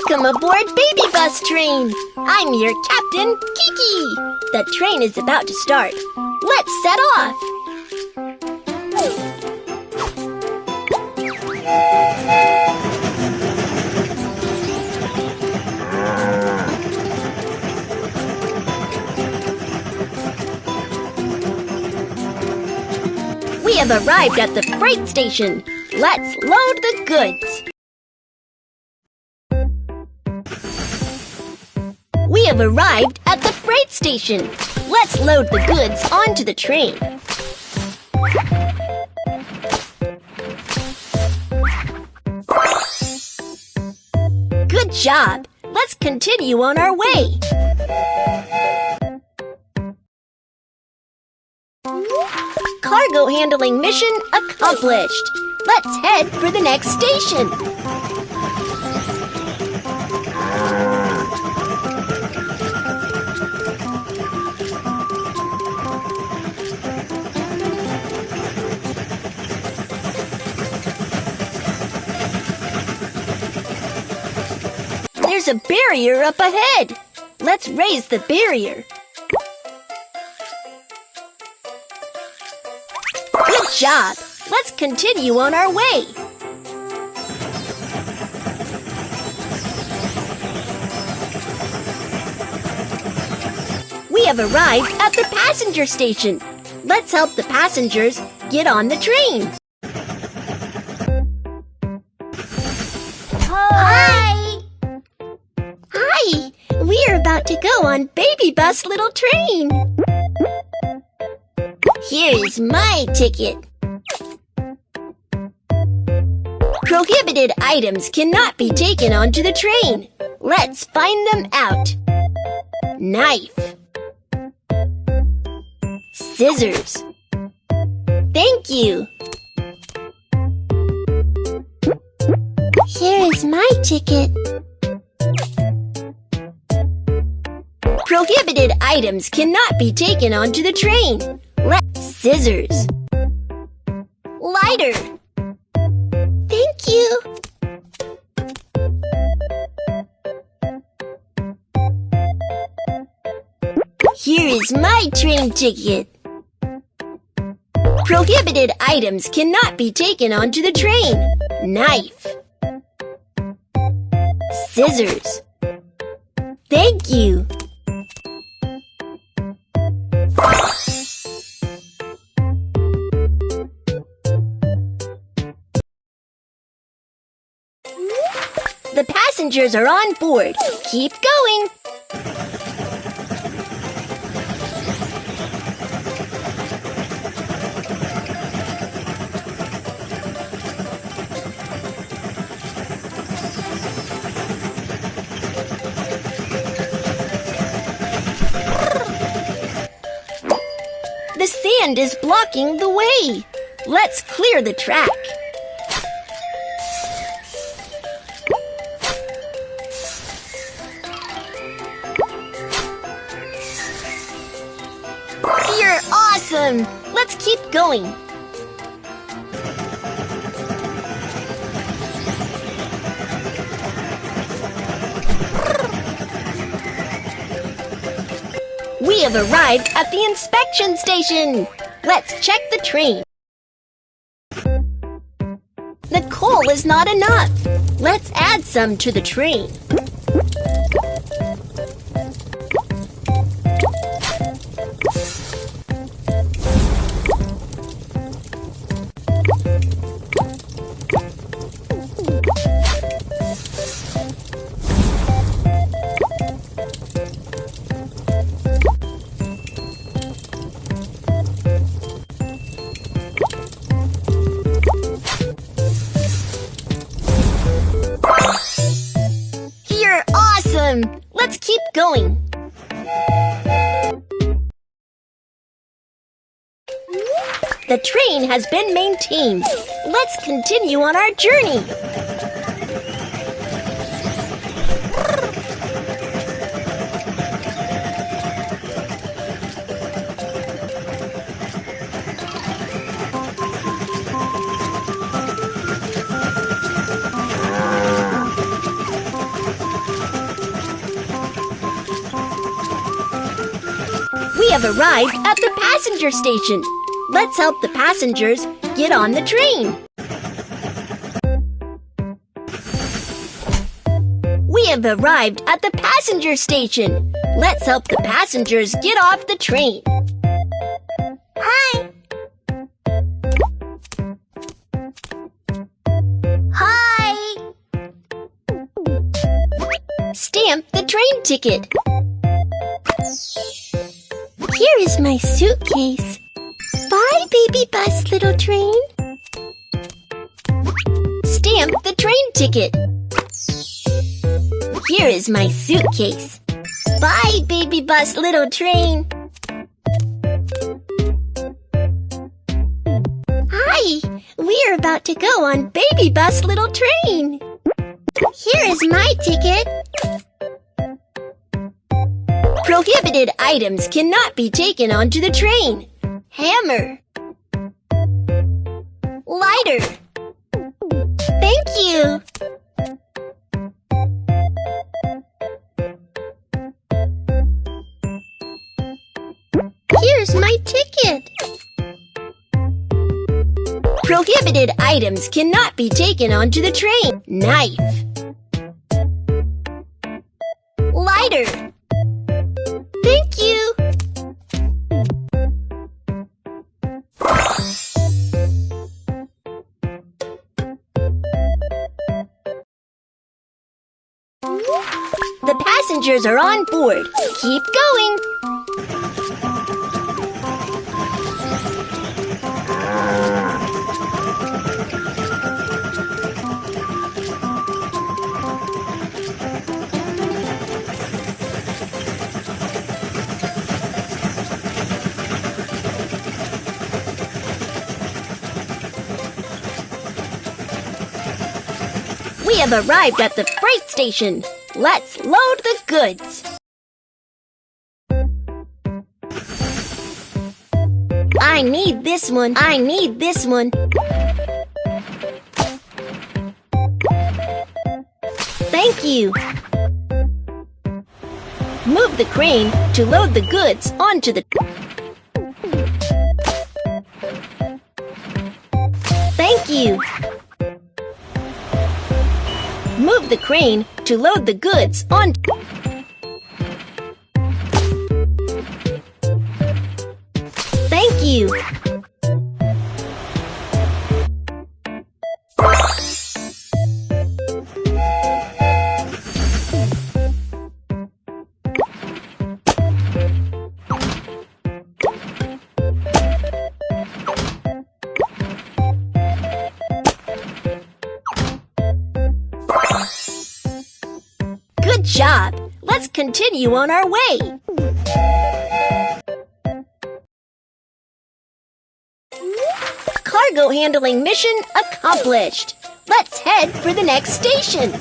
Welcome aboard Baby Bus Train! I'm your captain, Kiki! The train is about to start. Let's set off! We have arrived at the freight station. Let's load the goods. We have arrived at the freight station. Let's load the goods onto the train. Good job. Let's continue on our way. Cargo handling mission accomplished. Let's head for the next station. There's a barrier up ahead. Let's raise the barrier. Good job. Let's continue on our way. We have arrived at the passenger station. Let's help the passengers get on the train. Hi! Hi! We're about to go on Baby Bus Little Train. Here's my ticket. Prohibited items cannot be taken onto the train. Let's find them out. Knife. Scissors. Thank you. Here is my ticket. Prohibited items cannot be taken onto the train. Scissors. Lighter. Thank you. Here is my train ticket. Prohibited items cannot be taken onto the train. Knife. Scissors. Thank you. The passengers are on board. Keep going. The sand is blocking the way. Let's clear the track. You're awesome! Let's keep going. We have arrived at the inspection station. Let's check the train. The coal is not enough. Let's add some to the train. Let's keep going. The train has been maintained. Let's continue on our journey. have arrived at the passenger station. Let's help the passengers get on the train. We have arrived at the passenger station. Let's help the passengers get off the train. Hi. Hi. Stamp the train ticket. Here is my suitcase. Bye, baby bus, little train. Stamp the train ticket. Here is my suitcase. Bye, baby bus, little train. Hi, we're about to go on baby bus, little train. Here is my ticket. Prohibited items cannot be taken onto the train. Hammer. Lighter. Thank you. Here's my ticket. Prohibited items cannot be taken onto the train. Knife. Lighter. Thank you. The passengers are on board. Keep going. We have arrived at the freight station. Let's load the goods. I need this one. I need this one. Thank you. Move the crane to load the goods onto the... Thank you. Move the crane to load the goods on. Thank you. Good job! Let's continue on our way. Cargo handling mission accomplished. Let's head for the next station.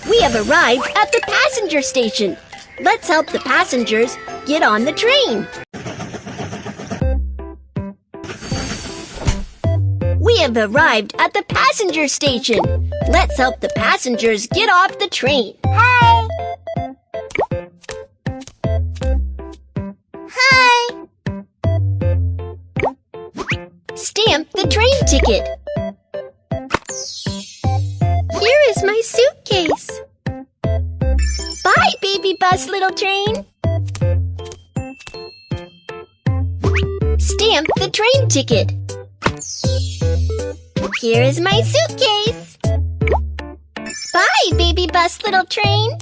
We have arrived at the passenger station. Let's help the passengers get on the train. We have arrived at the passenger station. Let's help the passengers get off the train. Hi! Hi! Stamp the train ticket. Here is my suitcase. Bye, baby bus, little train. Stamp the train ticket. Here is my suitcase. Bye, baby bus, little train.